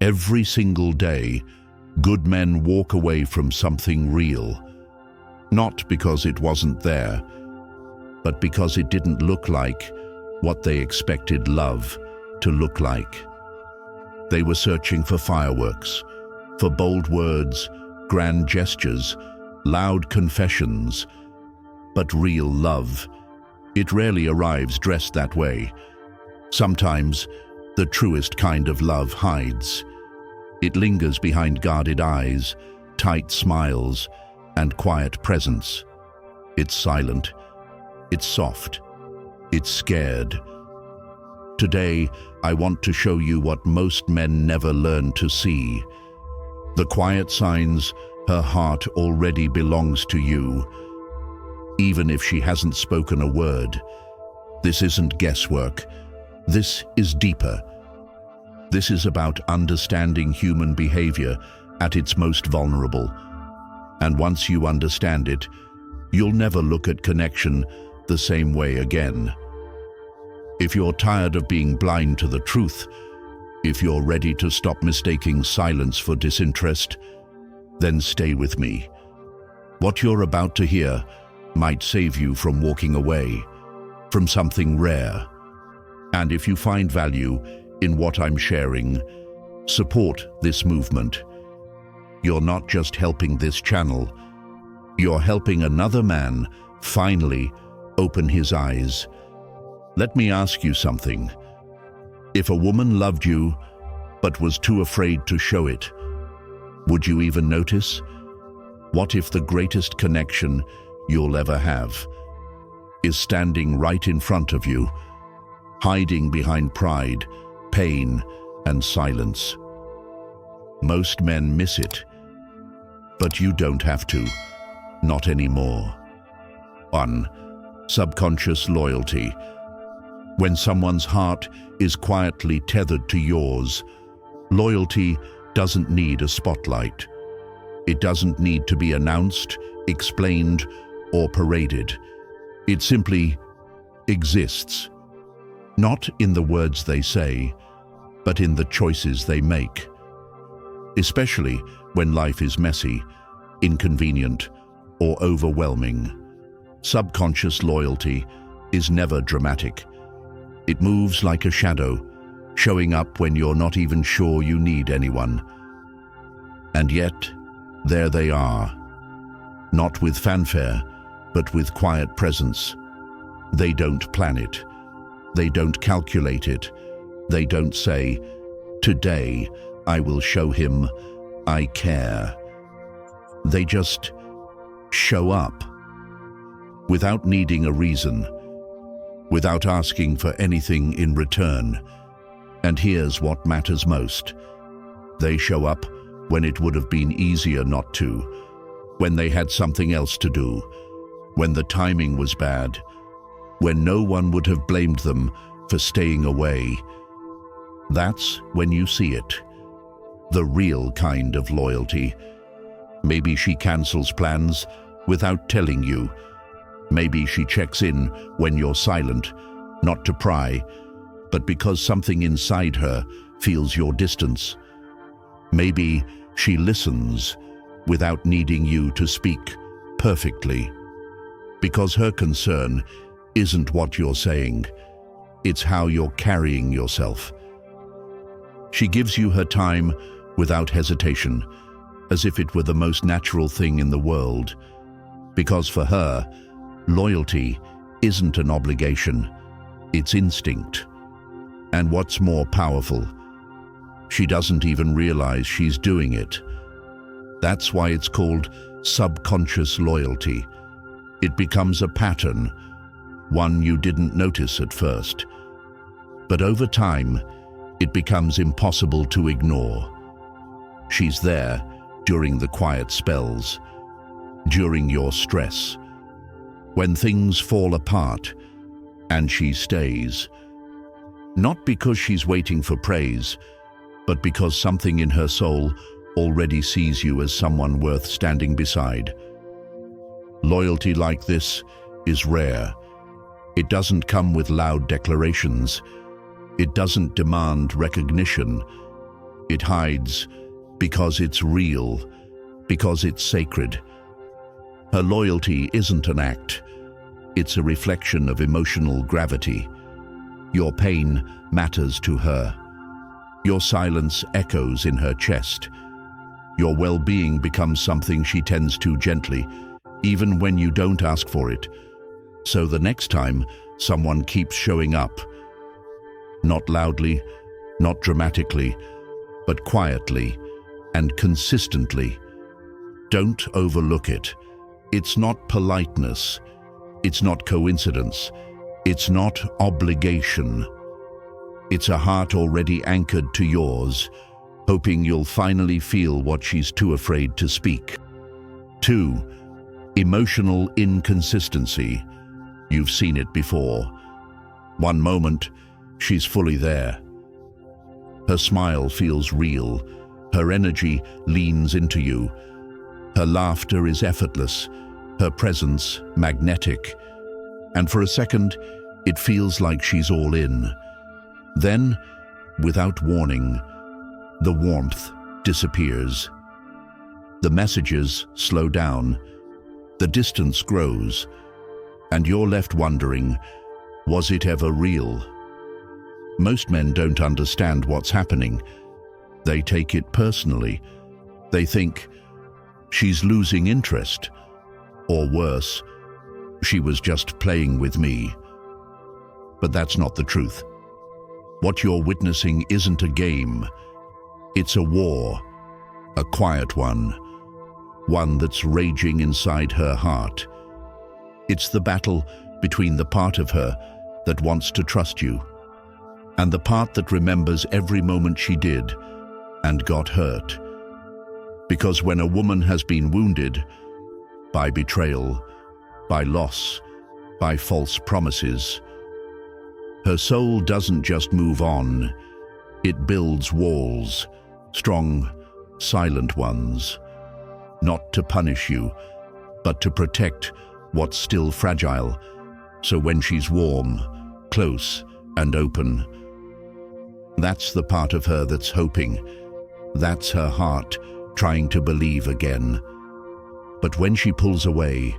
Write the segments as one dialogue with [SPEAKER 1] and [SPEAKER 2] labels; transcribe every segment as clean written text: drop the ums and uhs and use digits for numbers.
[SPEAKER 1] Every single day, good men walk away from something real, not because it wasn't there, but because it didn't look like what they expected love to look like. They were searching for fireworks, for bold words, grand gestures, loud confessions, but real love, it rarely arrives dressed that way. Sometimes, the truest kind of love hides. It lingers behind guarded eyes, tight smiles, and quiet presence. It's silent, it's soft, it's scared. Today, I want to show you what most men never learn to see. The quiet signs her heart already belongs to you, even if she hasn't spoken a word. This isn't guesswork. This is deeper. This is about understanding human behavior at its most vulnerable. And once you understand it, you'll never look at connection the same way again. If you're tired of being blind to the truth, if you're ready to stop mistaking silence for disinterest, then stay with me. What you're about to hear might save you from walking away, from something rare. And if you find value in what I'm sharing, support this movement. You're not just helping this channel, you're helping another man finally open his eyes. Let me ask you something. If a woman loved you, but was too afraid to show it, would you even notice? What if the greatest connection you'll ever have is standing right in front of you, hiding behind pride, pain, and silence? Most men miss it, but you don't have to, not anymore. 1. Subconscious loyalty. When someone's heart is quietly tethered to yours, loyalty doesn't need a spotlight. It doesn't need to be announced, explained, or paraded. It simply exists. Not in the words they say, but in the choices they make. Especially when life is messy, inconvenient, or overwhelming. Subconscious loyalty is never dramatic. It moves like a shadow, showing up when you're not even sure you need anyone. And yet, there they are. Not with fanfare, but with quiet presence. They don't plan it. They don't calculate it. They don't say, "Today, I will show him I care." They just show up, without needing a reason, without asking for anything in return. And here's what matters most. They show up when it would have been easier not to, when they had something else to do, when the timing was bad, when no one would have blamed them for staying away. That's when you see it. The real kind of loyalty. Maybe she cancels plans without telling you. Maybe she checks in when you're silent, not to pry, but because something inside her feels your distance. Maybe she listens without needing you to speak perfectly, because her concern isn't what you're saying, it's how you're carrying yourself. She gives you her time without hesitation, as if it were the most natural thing in the world, because for her, loyalty isn't an obligation, it's instinct. And what's more powerful, she doesn't even realize she's doing it. That's why it's called subconscious loyalty. It becomes a pattern, one you didn't notice at first. But over time, it becomes impossible to ignore. She's there during the quiet spells, during your stress, when things fall apart, and she stays. Not because she's waiting for praise, but because something in her soul already sees you as someone worth standing beside. Loyalty like this is rare. It doesn't come with loud declarations. It doesn't demand recognition. It hides because it's real, because it's sacred. Her loyalty isn't an act. It's a reflection of emotional gravity. Your pain matters to her. Your silence echoes in her chest. Your well-being becomes something she tends to gently, even when you don't ask for it. So the next time someone keeps showing up, not loudly, not dramatically, but quietly and consistently, don't overlook it. It's not politeness. It's not coincidence. It's not obligation. It's a heart already anchored to yours, hoping you'll finally feel what she's too afraid to speak. 2. Emotional inconsistency. You've seen it before. One moment, she's fully there. Her smile feels real. Her energy leans into you. Her laughter is effortless. Her presence magnetic. And for a second, it feels like she's all in. Then, without warning, the warmth disappears. The messages slow down. The distance grows. And you're left wondering, was it ever real? Most men don't understand what's happening. They take it personally. They think, she's losing interest. Or worse, she was just playing with me. But that's not the truth. What you're witnessing isn't a game. It's a war, a quiet one that's raging inside her heart. It's the battle between the part of her that wants to trust you and the part that remembers every moment she did and got hurt. Because when a woman has been wounded by betrayal, by loss, by false promises, her soul doesn't just move on, it builds walls, strong, silent ones, not to punish you, but to protect what's still fragile, so when she's warm, close, and open, that's the part of her that's hoping. That's her heart trying to believe again. But when she pulls away,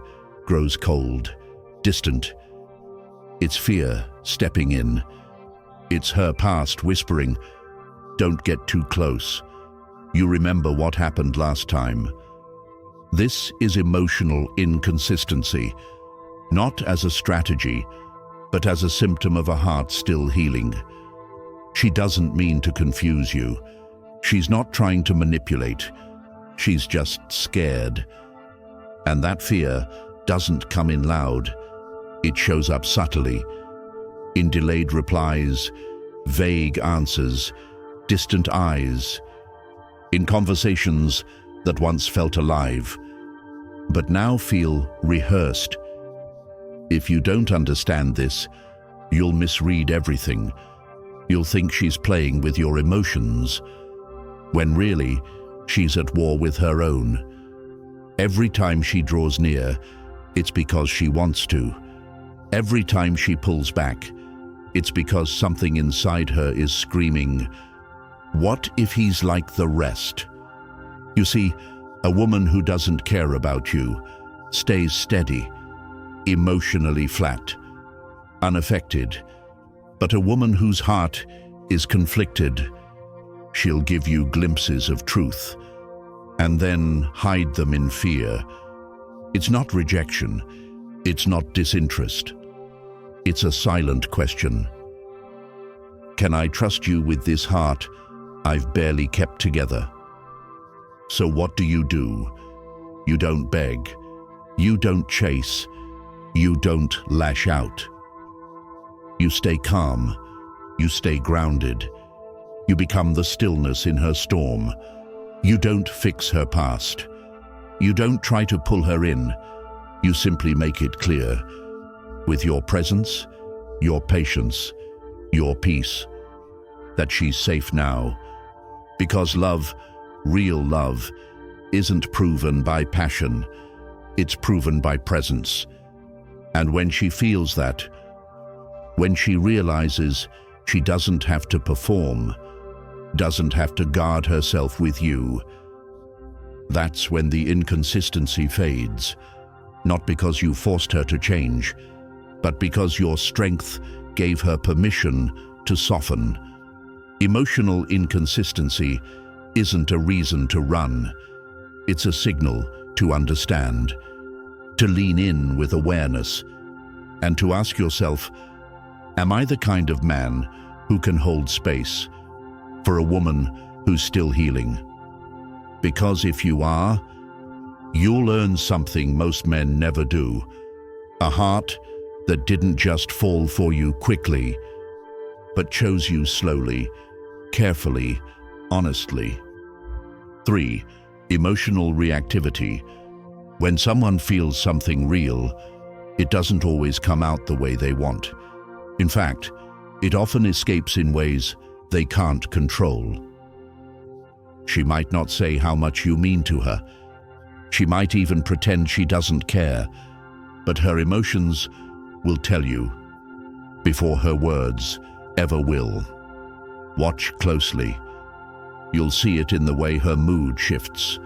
[SPEAKER 1] grows cold, distant, it's fear stepping in. It's her past whispering, don't get too close. You remember what happened last time. This is emotional inconsistency, not as a strategy, but as a symptom of a heart still healing. She doesn't mean to confuse you. She's not trying to manipulate. She's just scared. And that fear doesn't come in loud. It shows up subtly, in delayed replies, vague answers, distant eyes, in conversations that once felt alive, but now feel rehearsed. If you don't understand this, you'll misread everything. You'll think she's playing with your emotions, when really, she's at war with her own. Every time she draws near, it's because she wants to. Every time she pulls back, it's because something inside her is screaming, what if he's like the rest? You see, a woman who doesn't care about you stays steady, emotionally flat, unaffected. But a woman whose heart is conflicted, she'll give you glimpses of truth and then hide them in fear. It's not rejection. It's not disinterest. It's a silent question. Can I trust you with this heart I've barely kept together? So what do? You don't beg. You don't chase. You don't lash out. You stay calm. You stay grounded. You become the stillness in her storm. You don't fix her past. You don't try to pull her in. You simply make it clear, with your presence, your patience, your peace, that she's safe now. Because love, real love, isn't proven by passion. It's proven by presence. And when she feels that, when she realizes she doesn't have to perform, doesn't have to guard herself with you. That's when the inconsistency fades, not because you forced her to change, but because your strength gave her permission to soften. Emotional inconsistency isn't a reason to run. It's a signal to understand, to lean in with awareness, and to ask yourself, am I the kind of man who can hold space for a woman who's still healing? Because if you are, you'll earn something most men never do, a heart that didn't just fall for you quickly, but chose you slowly, carefully, honestly. 3. Emotional reactivity. When someone feels something real, it doesn't always come out the way they want. In fact, it often escapes in ways they can't control. She might not say how much you mean to her. She might even pretend she doesn't care, but her emotions will tell you before her words ever will. Watch closely. You'll see it in the way her mood shifts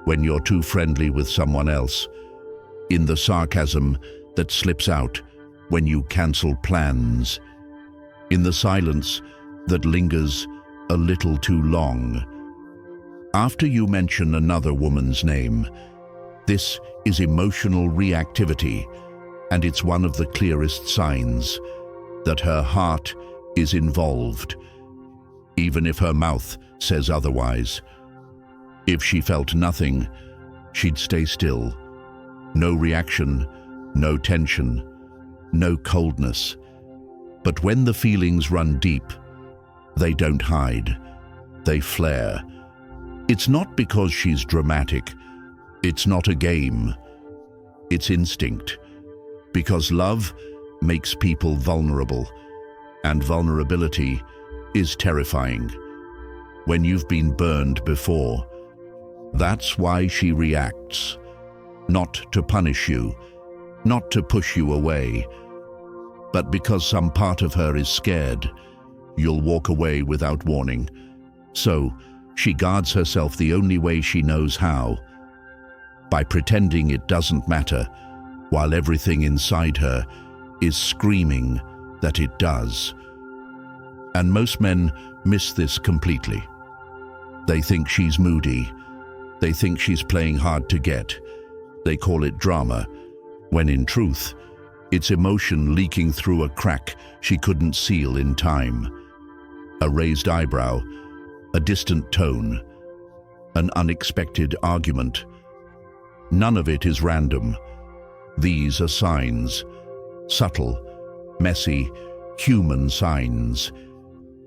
[SPEAKER 1] when you're too friendly with someone else, in the sarcasm that slips out when you cancel plans, in the silence that lingers a little too long after you mention another woman's name. This is emotional reactivity, and it's one of the clearest signs that her heart is involved, even if her mouth says otherwise. If she felt nothing, she'd stay still. No reaction, no tension, no coldness. But when the feelings run deep, they don't hide, they flare. It's not because she's dramatic. It's not a game. It's instinct. Because love makes people vulnerable, and vulnerability is terrifying. When you've been burned before, that's why she reacts. Not to punish you, not to push you away, but because some part of her is scared you'll walk away without warning. So, she guards herself the only way she knows how, by pretending it doesn't matter, while everything inside her is screaming that it does. And most men miss this completely. They think she's moody. They think she's playing hard to get. They call it drama, when in truth, it's emotion leaking through a crack she couldn't seal in time. A raised eyebrow, a distant tone, an unexpected argument. None of it is random. These are signs, subtle, messy, human signs,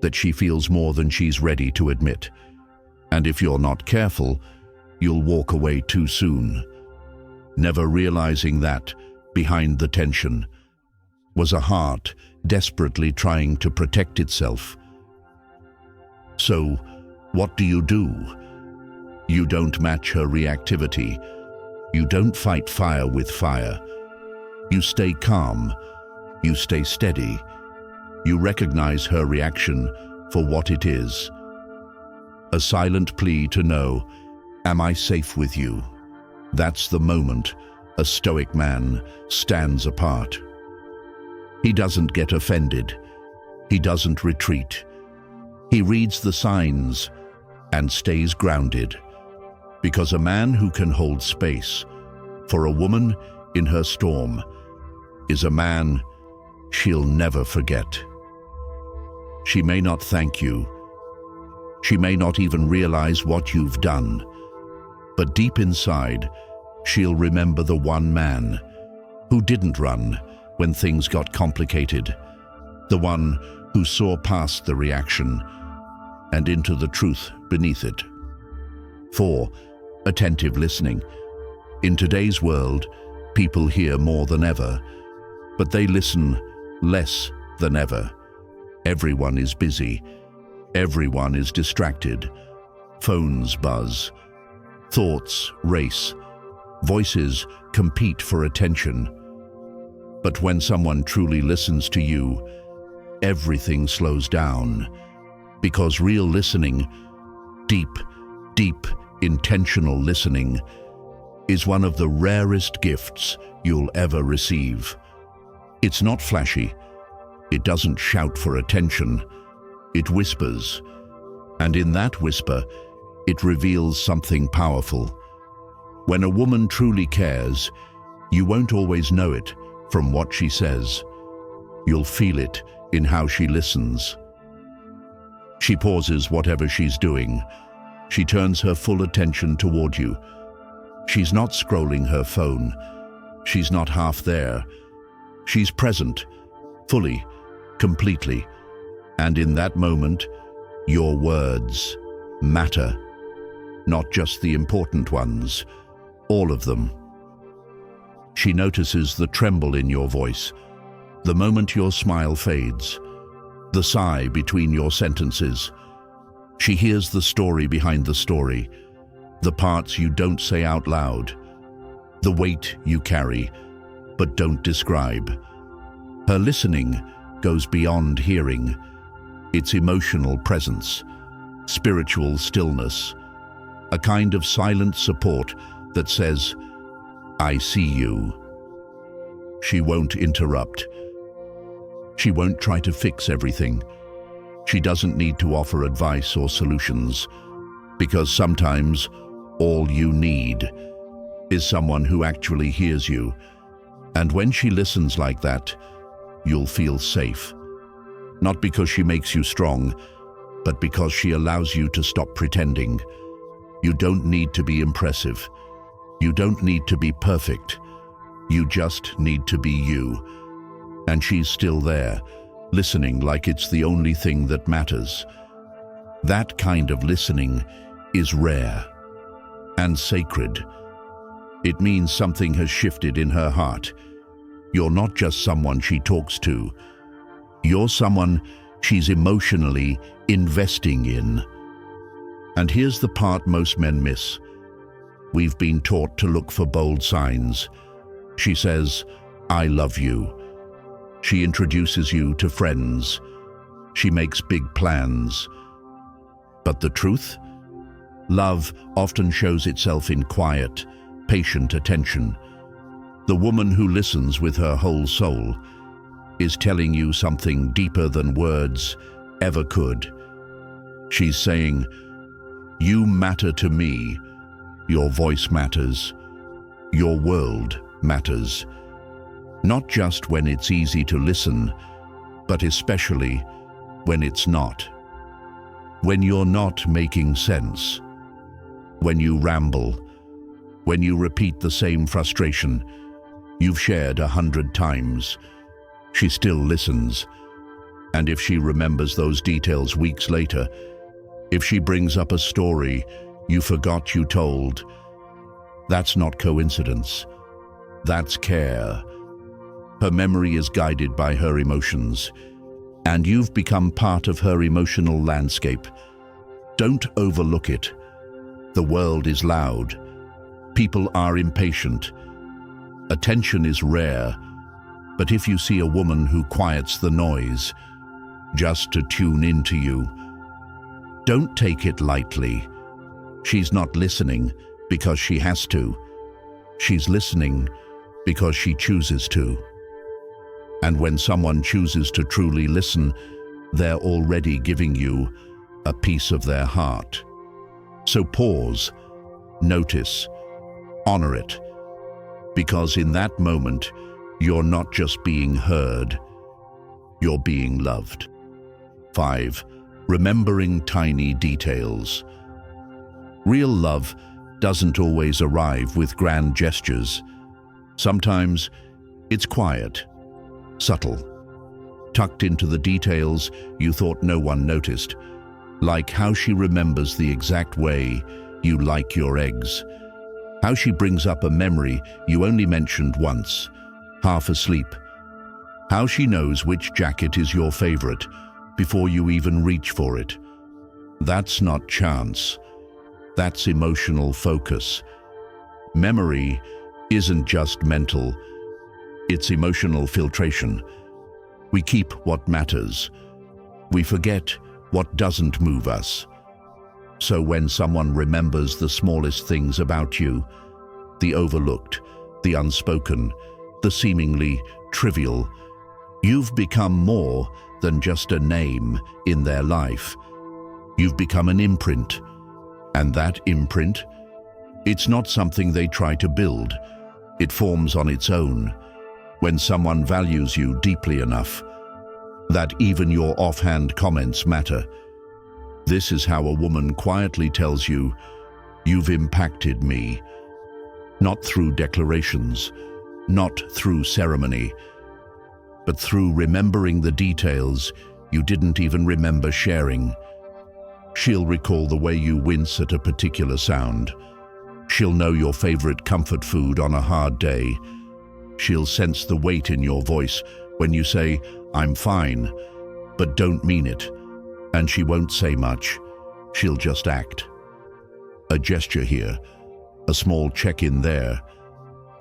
[SPEAKER 1] that she feels more than she's ready to admit. And if you're not careful, you'll walk away too soon, never realizing that, behind the tension, was a heart desperately trying to protect itself. So, what do? You don't match her reactivity. You don't fight fire with fire. You stay calm. You stay steady. You recognize her reaction for what it is. A silent plea to know, am I safe with you? That's the moment a Stoic man stands apart. He doesn't get offended. He doesn't retreat. He reads the signs and stays grounded. Because a man who can hold space for a woman in her storm is a man she'll never forget. She may not thank you. She may not even realize what you've done. But deep inside, she'll remember the one man who didn't run when things got complicated. The one who saw past the reaction and into the truth beneath it. 4. Attentive listening. In today's world, people hear more than ever, but they listen less than ever. Everyone is busy. Everyone is distracted. Phones buzz. Thoughts race. Voices compete for attention. But when someone truly listens to you, everything slows down. Because real listening, deep, intentional listening, is one of the rarest gifts you'll ever receive. It's not flashy. It doesn't shout for attention. It whispers. And in that whisper, it reveals something powerful. When a woman truly cares, you won't always know it from what she says. You'll feel it in how she listens. She pauses whatever she's doing. She turns her full attention toward you. She's not scrolling her phone. She's not half there. She's present, fully, completely. And in that moment, your words matter. Not just the important ones, all of them. She notices the tremble in your voice, the moment your smile fades, the sigh between your sentences. She hears the story behind the story, the parts you don't say out loud, the weight you carry but don't describe. Her listening goes beyond hearing. It's emotional presence, spiritual stillness, a kind of silent support that says, "I see you." She won't interrupt. She won't try to fix everything. She doesn't need to offer advice or solutions, because sometimes all you need is someone who actually hears you. And when she listens like that, you'll feel safe. Not because she makes you strong, but because she allows you to stop pretending. You don't need to be impressive. You don't need to be perfect. You just need to be you. And she's still there, listening like it's the only thing that matters. That kind of listening is rare and sacred. It means something has shifted in her heart. You're not just someone she talks to. You're someone she's emotionally investing in. And here's the part most men miss. We've been taught to look for bold signs. She says, "I love you." She introduces you to friends. She makes big plans. But the truth? Love often shows itself in quiet, patient attention. The woman who listens with her whole soul is telling you something deeper than words ever could. She's saying, "You matter to me. Your voice matters. Your world matters." Not just when it's easy to listen, but especially when it's not. When you're not making sense. When you ramble. When you repeat the same frustration you've shared 100 times. She still listens. And if she remembers those details weeks later, if she brings up a story you forgot you told, that's not coincidence. That's care. Her memory is guided by her emotions, and you've become part of her emotional landscape. Don't overlook it. The world is loud. People are impatient. Attention is rare. But if you see a woman who quiets the noise, just to tune into you, don't take it lightly. She's not listening because she has to. She's listening because she chooses to. And when someone chooses to truly listen, they're already giving you a piece of their heart. So pause, notice, honor it, because in that moment, you're not just being heard, you're being loved. 5. Remembering tiny details. Real love doesn't always arrive with grand gestures. Sometimes it's quiet, subtle, tucked into the details you thought no one noticed, like how she remembers the exact way you like your eggs, how she brings up a memory you only mentioned once, half asleep, how she knows which jacket is your favorite before you even reach for it. That's not chance. That's emotional focus. Memory isn't just mental. It's emotional filtration. We keep what matters. We forget what doesn't move us. So when someone remembers the smallest things about you, the overlooked, the unspoken, the seemingly trivial, you've become more than just a name in their life. You've become an imprint. And that imprint, it's not something they try to build. It forms on its own when someone values you deeply enough that even your offhand comments matter. This is how a woman quietly tells you, "You've impacted me." Not through declarations, not through ceremony, but through remembering the details you didn't even remember sharing. She'll recall the way you wince at a particular sound. She'll know your favorite comfort food on a hard day. She'll sense the weight in your voice when you say, "I'm fine," but don't mean it. And she won't say much. She'll just act. A gesture here, a small check-in there,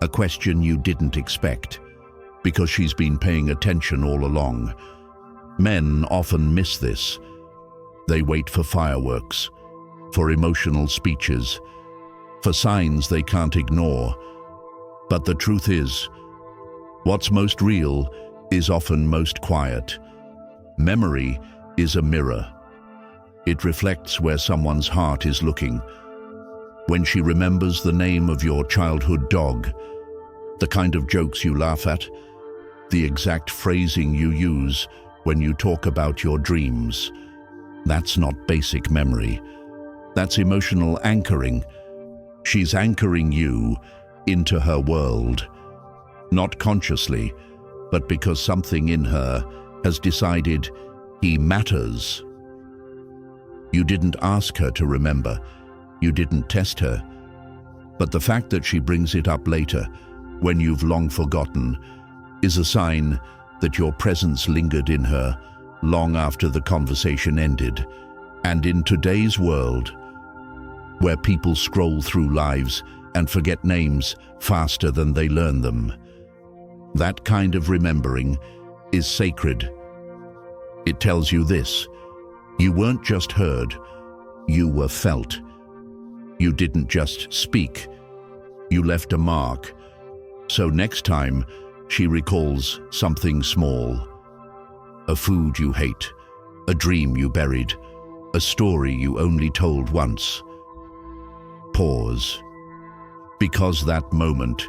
[SPEAKER 1] a question you didn't expect, because she's been paying attention all along. Men often miss this. They wait for fireworks, for emotional speeches, for signs they can't ignore. But the truth is, what's most real is often most quiet. Memory is a mirror. It reflects where someone's heart is looking. When she remembers the name of your childhood dog, the kind of jokes you laugh at, the exact phrasing you use when you talk about your dreams, that's not basic memory. That's emotional anchoring. She's anchoring you into her world, not consciously, but because something in her has decided he matters. You didn't ask her to remember. You didn't test her. But the fact that she brings it up later, when you've long forgotten, is a sign that your presence lingered in her long after the conversation ended. And in today's world, where people scroll through lives and forget names faster than they learn them, that kind of remembering is sacred. It tells you this: you weren't just heard, you were felt. You didn't just speak, you left a mark. So next time she recalls something small, a food you hate, a dream you buried, a story you only told once, pause. Because that moment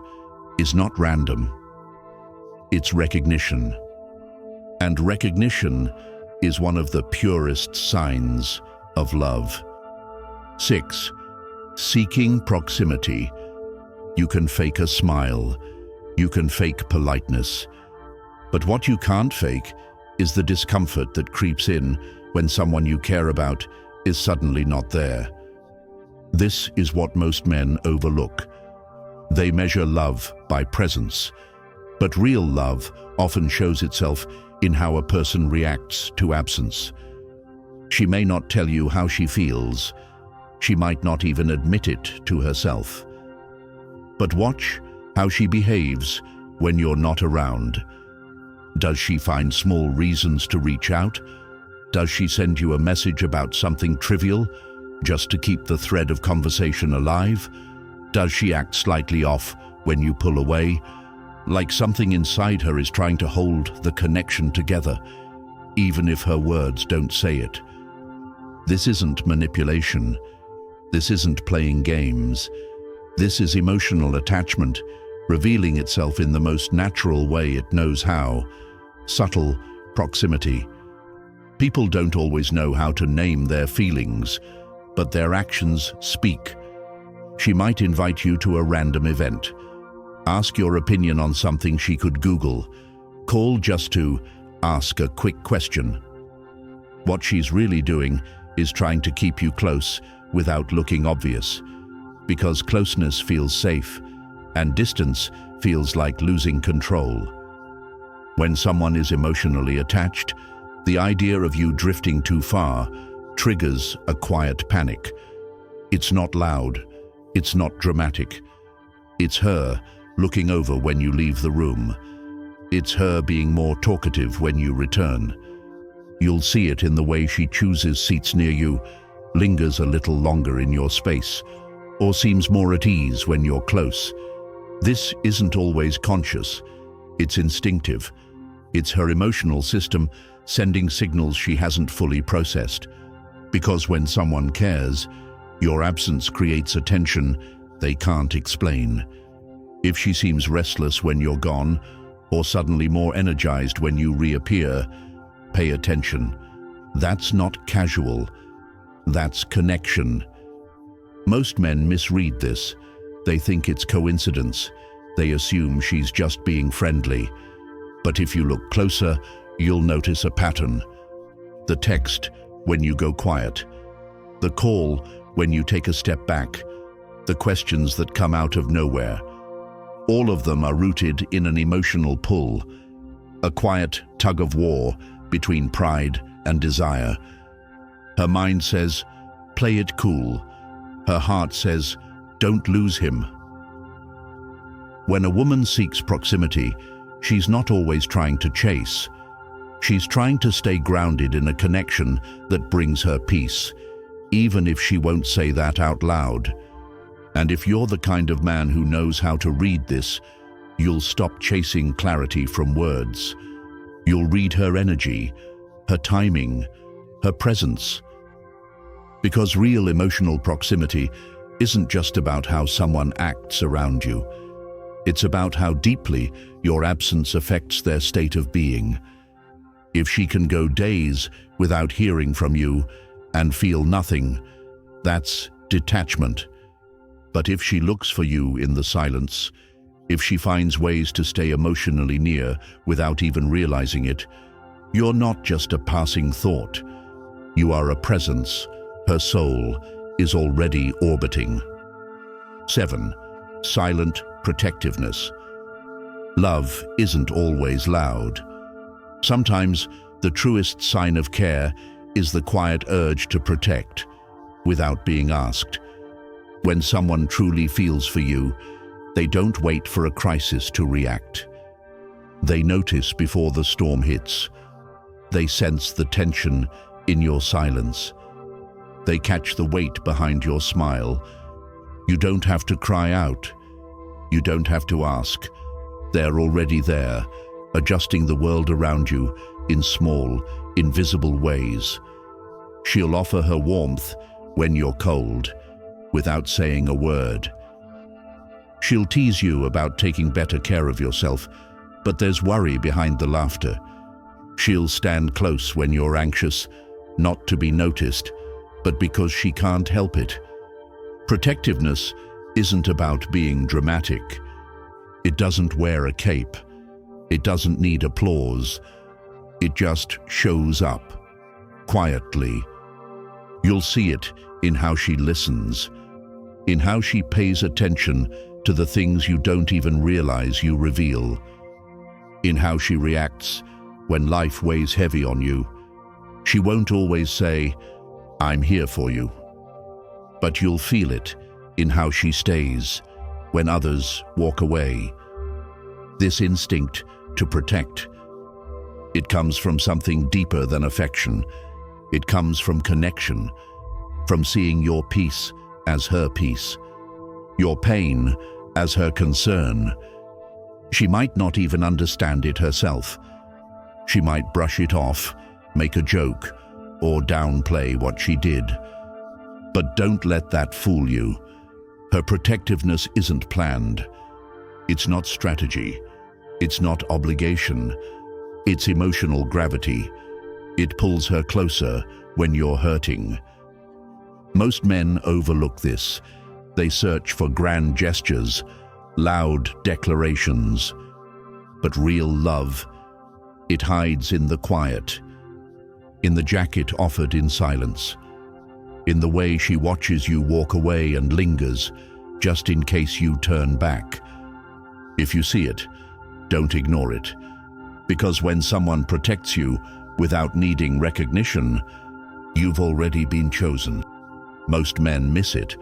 [SPEAKER 1] is not random. It's recognition. And recognition is one of the purest signs of love. 6. Seeking proximity. You can fake a smile. You can fake politeness. But what you can't fake is the discomfort that creeps in when someone you care about is suddenly not there. This is what most men overlook. They measure love by presence, but real love often shows itself in how a person reacts to absence. She may not tell you how she feels. She might not even admit it to herself. But watch how she behaves when you're not around. Does she find small reasons to reach out? Does she send you a message about something trivial, just to keep the thread of conversation alive? Does she act slightly off when you pull away, like something inside her is trying to hold the connection together, even if her words don't say it? This isn't manipulation. This isn't playing games. This is emotional attachment, revealing itself in the most natural way it knows how: subtle proximity. People don't always know how to name their feelings, but their actions speak. She might invite you to a random event, ask your opinion on something she could Google, call just to ask a quick question. What she's really doing is trying to keep you close without looking obvious, because closeness feels safe and distance feels like losing control. When someone is emotionally attached, the idea of you drifting too far triggers a quiet panic. It's not loud, it's not dramatic. It's her looking over when you leave the room. It's her being more talkative when you return. You'll see it in the way she chooses seats near you, lingers a little longer in your space, or seems more at ease when you're close. This isn't always conscious. It's instinctive. It's her emotional system sending signals she hasn't fully processed. Because when someone cares, your absence creates a tension they can't explain. If she seems restless when you're gone, or suddenly more energized when you reappear, pay attention. That's not casual. That's connection. Most men misread this. They think it's coincidence. They assume she's just being friendly. But if you look closer, you'll notice a pattern. The text when you go quiet. The call when you take a step back. The questions that come out of nowhere. All of them are rooted in an emotional pull, a quiet tug of war between pride and desire. Her mind says, play it cool. Her heart says, don't lose him. When a woman seeks proximity, she's not always trying to chase. She's trying to stay grounded in a connection that brings her peace, even if she won't say that out loud. And if you're the kind of man who knows how to read this, you'll stop chasing clarity from words. You'll read her energy, her timing, her presence. Because real emotional proximity isn't just about how someone acts around you. It's about how deeply your absence affects their state of being. If she can go days without hearing from you and feel nothing, that's detachment. But if she looks for you in the silence, if she finds ways to stay emotionally near without even realizing it, you're not just a passing thought. You are a presence. Her soul is already orbiting. 7. Silent protectiveness. Love isn't always loud. Sometimes the truest sign of care is the quiet urge to protect without being asked. When someone truly feels for you, they don't wait for a crisis to react. They notice before the storm hits. They sense the tension in your silence. They catch the weight behind your smile. You don't have to cry out. You don't have to ask. They're already there, adjusting the world around you in small, invisible ways. She'll offer her warmth when you're cold, without saying a word. She'll tease you about taking better care of yourself, but there's worry behind the laughter. She'll stand close when you're anxious, not to be noticed, but because she can't help it. Protectiveness isn't about being dramatic. It doesn't wear a cape. It doesn't need applause. It just shows up, quietly. You'll see it in how she listens, in how she pays attention to the things you don't even realize you reveal, in how she reacts when life weighs heavy on you. She won't always say, "I'm here for you," but you'll feel it in how she stays when others walk away. This instinct to protect, it comes from something deeper than affection. It comes from connection, from seeing your peace as her peace, your pain as her concern. She might not even understand it herself. She might brush it off, make a joke, or downplay what she did. But don't let that fool you. Her protectiveness isn't planned. It's not strategy. It's not obligation. It's emotional gravity. It pulls her closer when you're hurting. Most men overlook this. They search for grand gestures, loud declarations. But real love, it hides in the quiet, in the jacket offered in silence, in the way she watches you walk away and lingers, just in case you turn back. If you see it, don't ignore it. Because when someone protects you without needing recognition, you've already been chosen. Most men miss it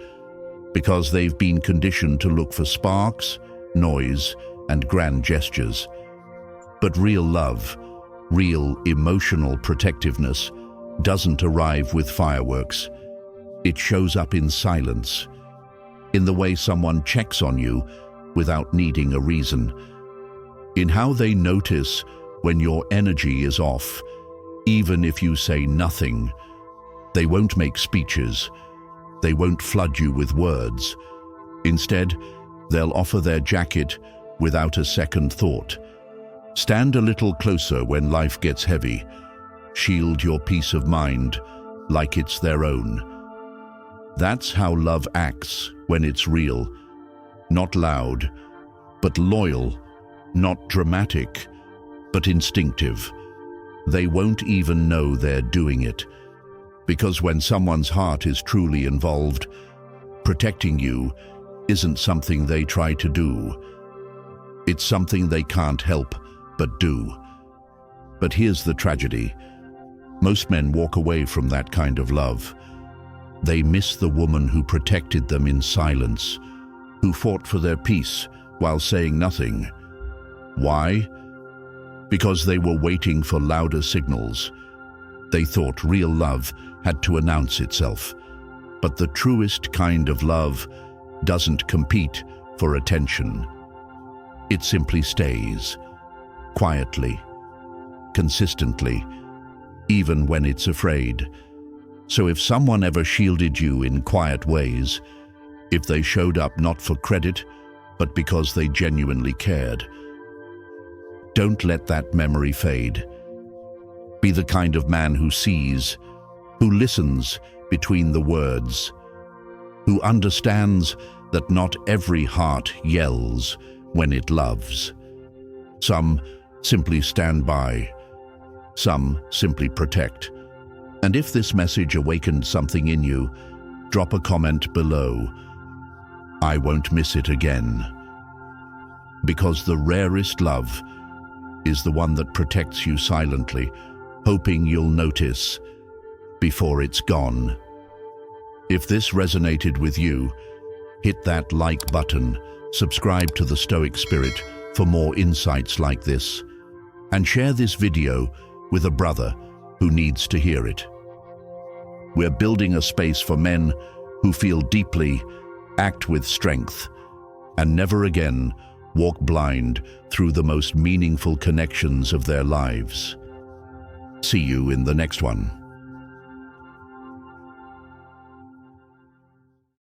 [SPEAKER 1] because they've been conditioned to look for sparks, noise, and grand gestures. But real love, Real emotional protectiveness doesn't arrive with fireworks. It shows up in silence, in the way someone checks on you without needing a reason, in how they notice when your energy is off, even if you say nothing. They won't make speeches. They won't flood you with words. Instead, they'll offer their jacket without a second thought. Stand a little closer when life gets heavy. Shield your peace of mind like it's their own. That's how love acts when it's real. Not loud, but loyal. Not dramatic, but instinctive. They won't even know they're doing it. Because when someone's heart is truly involved, protecting you isn't something they try to do. It's something they can't help but do. But here's the tragedy. Most men walk away from that kind of love. They miss the woman who protected them in silence, who fought for their peace while saying nothing. Why? Because they were waiting for louder signals. They thought real love had to announce itself. But the truest kind of love doesn't compete for attention. It simply stays, quietly, consistently, even when it's afraid. So if someone ever shielded you in quiet ways, if they showed up not for credit, but because they genuinely cared, don't let that memory fade. Be the kind of man who sees, who listens between the words, who understands that not every heart yells when it loves. Some simply stand by. Some simply protect. And if this message awakened something in you, drop a comment below. I won't miss it again. Because the rarest love is the one that protects you silently, hoping you'll notice before it's gone. If this resonated with you, hit that like button, subscribe to The Stoic Spirit for more insights like this, and share this video with a brother who needs to hear it. We're building a space for men who feel deeply, act with strength, and never again walk blind through the most meaningful connections of their lives. See you in the next one.